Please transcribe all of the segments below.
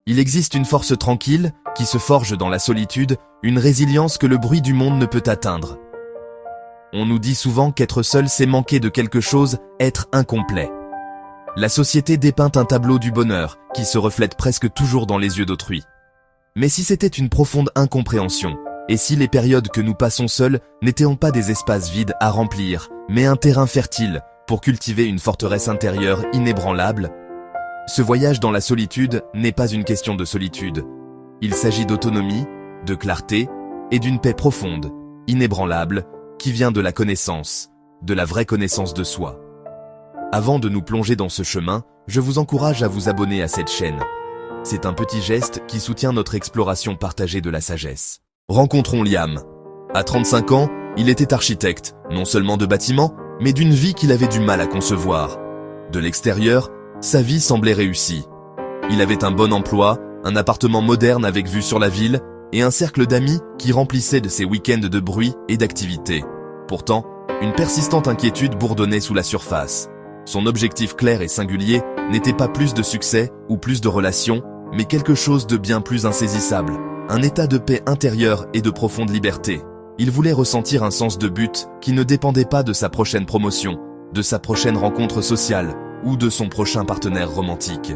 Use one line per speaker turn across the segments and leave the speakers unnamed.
Il existe une force tranquille qui se forge dans la solitude, une résilience que le bruit du monde ne peut atteindre. On nous dit souvent qu'être seul, c'est manquer de quelque chose, être incomplet. La société dépeint un tableau du bonheur qui se reflète presque toujours dans les yeux d'autrui. Mais si c'était une profonde incompréhension, et si les périodes que nous passons seuls n'étaient pas des espaces vides à remplir, mais un terrain fertile pour cultiver une forteresse intérieure inébranlable? Ce voyage dans la solitude n'est pas une question de solitude. Il s'agit d'autonomie, de clarté et d'une paix profonde, inébranlable, qui vient de la connaissance, de la vraie connaissance de soi. Avant de nous plonger dans ce chemin, je vous encourage à vous abonner à cette chaîne. C'est un petit geste qui soutient notre exploration partagée de la sagesse. Rencontrons Liam. À 35 ans, il était architecte, non seulement de bâtiments, mais d'une vie qu'il avait du mal à concevoir. De l'extérieur, sa vie semblait réussie. Il avait un bon emploi, un appartement moderne avec vue sur la ville, et un cercle d'amis qui remplissait de ses week-ends de bruit et d'activités. Pourtant, une persistante inquiétude bourdonnait sous la surface. Son objectif clair et singulier n'était pas plus de succès ou plus de relations, mais quelque chose de bien plus insaisissable, un état de paix intérieure et de profonde liberté. Il voulait ressentir un sens de but qui ne dépendait pas de sa prochaine promotion, de sa prochaine rencontre sociale ou de son prochain partenaire romantique.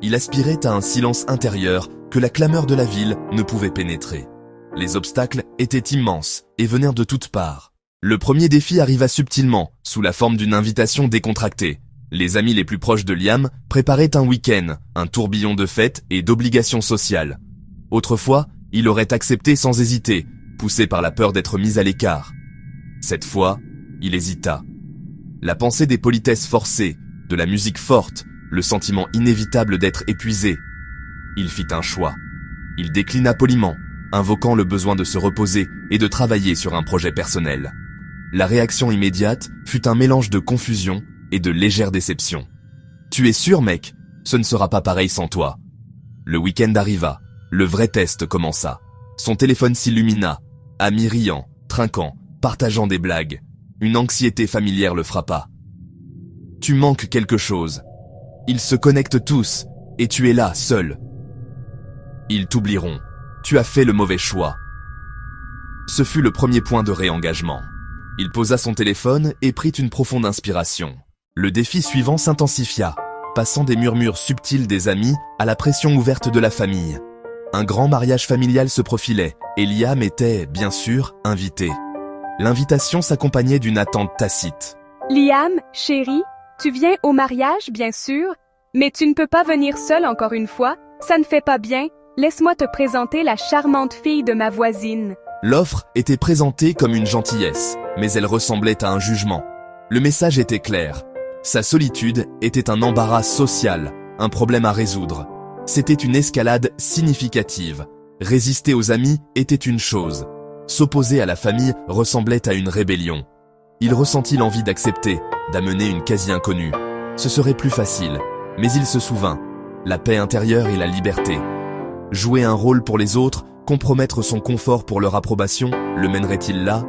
Il aspirait à un silence intérieur que la clameur de la ville ne pouvait pénétrer. Les obstacles étaient immenses et venaient de toutes parts. Le premier défi arriva subtilement, sous la forme d'une invitation décontractée. Les amis les plus proches de Liam préparaient un week-end, un tourbillon de fêtes et d'obligations sociales. Autrefois, il aurait accepté sans hésiter, poussé par la peur d'être mis à l'écart. Cette fois, il hésita. La pensée des politesses forcées, de la musique forte, le sentiment inévitable d'être épuisé. Il fit un choix. Il déclina poliment, invoquant le besoin de se reposer et de travailler sur un projet personnel. La réaction immédiate fut un mélange de confusion et de légère déception. « Tu es sûr, mec? Ce ne sera pas pareil sans toi. » Le week-end arriva. Le vrai test commença. Son téléphone s'illumina. Amis riant, trinquant, partageant des blagues. Une anxiété familière le frappa. « Tu manques quelque chose. Ils se connectent tous, et tu es là, seul. Ils t'oublieront. Tu as fait le mauvais choix. » Ce fut le premier point de réengagement. Il posa son téléphone et prit une profonde inspiration. Le défi suivant s'intensifia, passant des murmures subtils des amis à la pression ouverte de la famille. Un grand mariage familial se profilait, et Liam était, bien sûr, invité. L'invitation s'accompagnait d'une attente tacite.
« Liam, chérie, tu viens au mariage, bien sûr, mais tu ne peux pas venir seul encore une fois, ça ne fait pas bien. Laisse-moi te présenter la charmante fille de ma voisine. »
L'offre était présentée comme une gentillesse, mais elle ressemblait à un jugement. Le message était clair. Sa solitude était un embarras social, un problème à résoudre. C'était une escalade significative. Résister aux amis était une chose. S'opposer à la famille ressemblait à une rébellion. Il ressentit l'envie d'accepter, d'amener une quasi-inconnue. Ce serait plus facile, mais il se souvint. La paix intérieure et la liberté. Jouer un rôle pour les autres, compromettre son confort pour leur approbation, le mènerait-il là?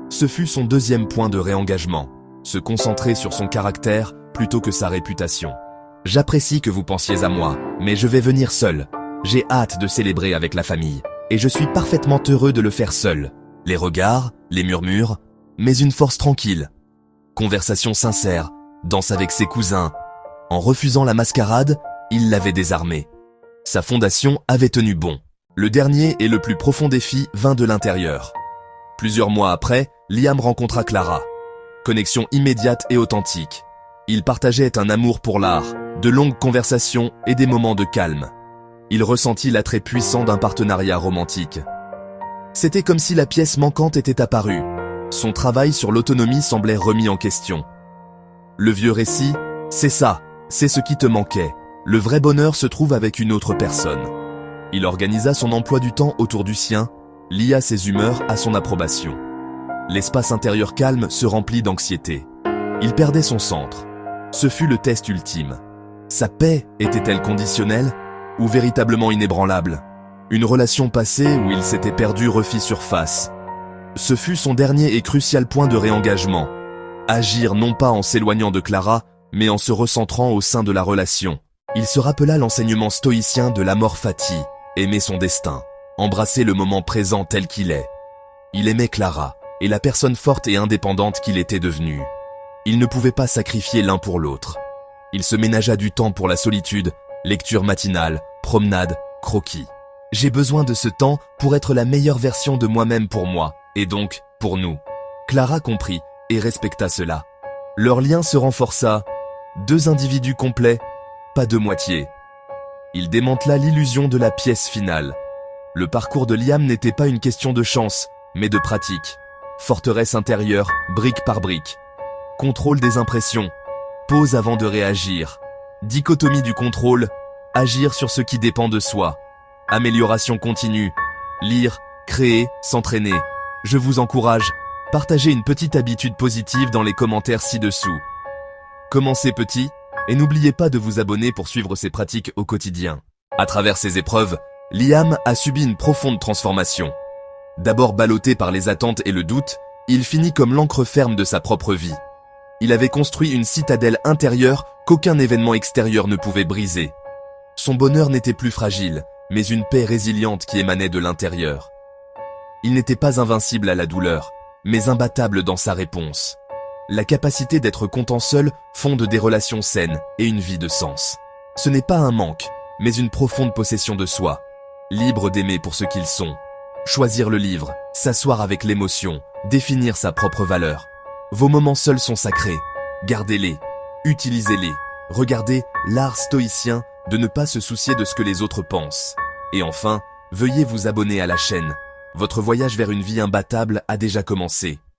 Ce fut son deuxième point de réengagement. Se concentrer sur son caractère plutôt que sa réputation. « J'apprécie que vous pensiez à moi, mais je vais venir seul. J'ai hâte de célébrer avec la famille, et je suis parfaitement heureux de le faire seul. » Les regards, les murmures, mais une force tranquille. Conversation sincère, danse avec ses cousins. En refusant la mascarade, il l'avait désarmé. Sa fondation avait tenu bon. Le dernier et le plus profond défi vint de l'intérieur. Plusieurs mois après, Liam rencontra Clara. Connexion immédiate et authentique. Ils partageaient un amour pour l'art, de longues conversations et des moments de calme. Il ressentit l'attrait puissant d'un partenariat romantique. C'était comme si la pièce manquante était apparue. Son travail sur l'autonomie semblait remis en question. Le vieux récit, c'est ça, c'est ce qui te manquait. Le vrai bonheur se trouve avec une autre personne. Il organisa son emploi du temps autour du sien, lia ses humeurs à son approbation. L'espace intérieur calme se remplit d'anxiété. Il perdait son centre. Ce fut le test ultime. Sa paix était-elle conditionnelle ou véritablement inébranlable? Une relation passée où il s'était perdu refit surface. Ce fut son dernier et crucial point de réengagement. Agir non pas en s'éloignant de Clara, mais en se recentrant au sein de la relation. Il se rappela l'enseignement stoïcien de l'amor fati, aimer son destin, embrasser le moment présent tel qu'il est. Il aimait Clara, et la personne forte et indépendante qu'il était devenu. Il ne pouvait pas sacrifier l'un pour l'autre. Il se ménagea du temps pour la solitude, lecture matinale, promenade, croquis. J'ai besoin de ce temps pour être la meilleure version de moi-même pour moi, et donc, pour nous. Clara comprit et respecta cela. Leur lien se renforça. 2 individus complets, pas de moitié. Il démantela l'illusion de la pièce finale. Le parcours de Liam n'était pas une question de chance, mais de pratique. Forteresse intérieure, brique par brique. Contrôle des impressions. Pause avant de réagir. Dichotomie du contrôle. Agir sur ce qui dépend de soi. Amélioration continue. Lire, créer, s'entraîner. Je vous encourage. Partagez une petite habitude positive dans les commentaires ci-dessous. Commencez petit, et n'oubliez pas de vous abonner pour suivre ces pratiques au quotidien. À travers ces épreuves, Liam a subi une profonde transformation. D'abord ballotté par les attentes et le doute, il finit comme l'ancre ferme de sa propre vie. Il avait construit une citadelle intérieure qu'aucun événement extérieur ne pouvait briser. Son bonheur n'était plus fragile, mais une paix résiliente qui émanait de l'intérieur. Il n'était pas invincible à la douleur, mais imbattable dans sa réponse. La capacité d'être content seul fonde des relations saines et une vie de sens. Ce n'est pas un manque, mais une profonde possession de soi. Libre d'aimer pour ce qu'ils sont. Choisir le livre, s'asseoir avec l'émotion, définir sa propre valeur. Vos moments seuls sont sacrés. Gardez-les, utilisez-les. Regardez l'art stoïcien de ne pas se soucier de ce que les autres pensent. Et enfin, veuillez vous abonner à la chaîne. Votre voyage vers une vie imbattable a déjà commencé.